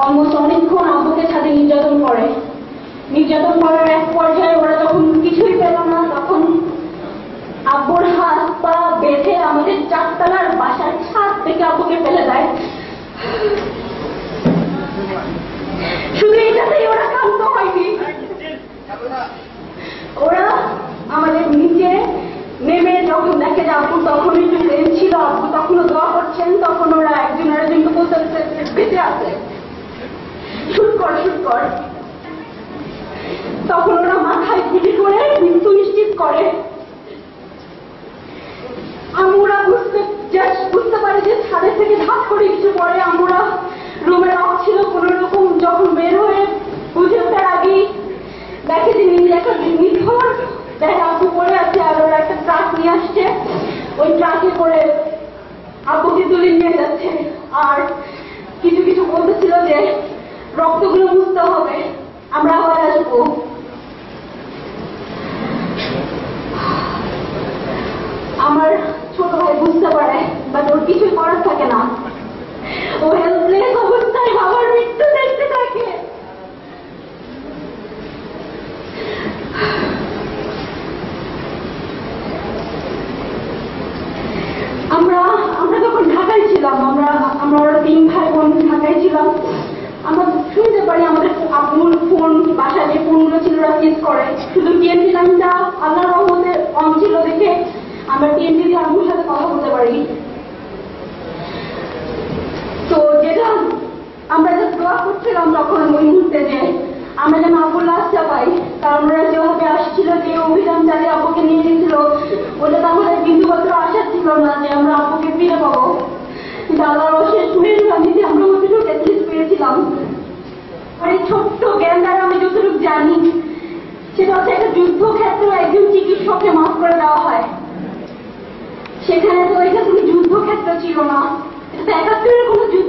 Almost অনেকক্ষণ আব্বুকে ছাদে নির্যাতন করে। নির্যাতন করার এক পর্যায়ে ওরা যখন কিছুই পেল না, তখন আব্বুর হাত পা বেঁধে আমাদের 4 তলার বাসার ছাদ থেকে আব্বুকে ফেলে দেয়। শুধু এটাতেই ওরা শান্ত হয়নি, ওরা আমাদের নিচে নেমে যখন দেখে যে আব্বু তখনই ট্রেন ছিল, আব্বু তখনও দোয়া করছেন, তখন ওরা একজন আরেকজনকে বলতে বেঁচে আছে, শুট কর শুট কর। তখন ওরা মাথায় গুলি করে মৃত্যু নিশ্চিত করে। আমরা বুঝতে পারি যে ছাদের থেকে ধাপ করে কিছু পরে আমরা রুমে লক ছিল, কোন রকম যখন বের হয়ে বুঝে ওঠার আগেই দেখে যে একটা নিথর দেখে আব্বু পড়ে আছে, আর ওরা একটা ট্রাক নিয়ে আসছে, ওই ট্রাকে করে আব্বুকে তুলে নিয়ে যাচ্ছে। আর কিছু কিছু বলতেছিল যে রক্তগুলো মুছতে হবে, আমরা আবার আসবো। আমার ছোট ভাই বুঝতে পারে, বাট ওর কিছুই করার থাকে না, ও হেল্পলেস অবস্থায় বাবার মৃত্যু দেখতে থাকে। আমরা যখন ঢাকায় ছিলাম, আমরা 3 ভাই বোন ঢাকায় ছিলাম, আমরা শুনতে পারি আমাদের আব্বুর ফোন, বাসায় যে ফোনগুলো ছিল ওরা সিজ করে। শুধু টিএনটি লাইনটা আল্লাহর রহমতে অন ছিল দেখে আমরা টিএনটি দিয়ে আব্বুর সাথে কথা বলতে পারি। তো যেটা আমরা যে দোয়া করছিলাম তখন ওই মুহূর্তে যে আমরা যেন আব্বুর লাশটা পাই, কারণ ওরা যেভাবে আসছিল, যে অভিযান চালিয়ে আব্বুকে নিয়ে গেছিল, ওটা তো আমাদের বিন্দুমাত্র আশা ছিল না যে আমরা আব্বুকে ফিরে পাবো। কিন্তু আল্লাহর অশেষ মেহরবানিতে আমরা অতটুকু অ্যাটলিস্ট পেয়েছিলাম। আর এই ছোট্ট জ্ঞান দ্বারা আমি যতটুকু জানি, সেটা হচ্ছে একটা যুদ্ধক্ষেত্রে একজন চিকিৎসককে মাফ করে দেওয়া হয়। সেখানে তো এটা কোনো যুদ্ধক্ষেত্র ছিল না, এটা 71-এর কোনো যুদ্ধ।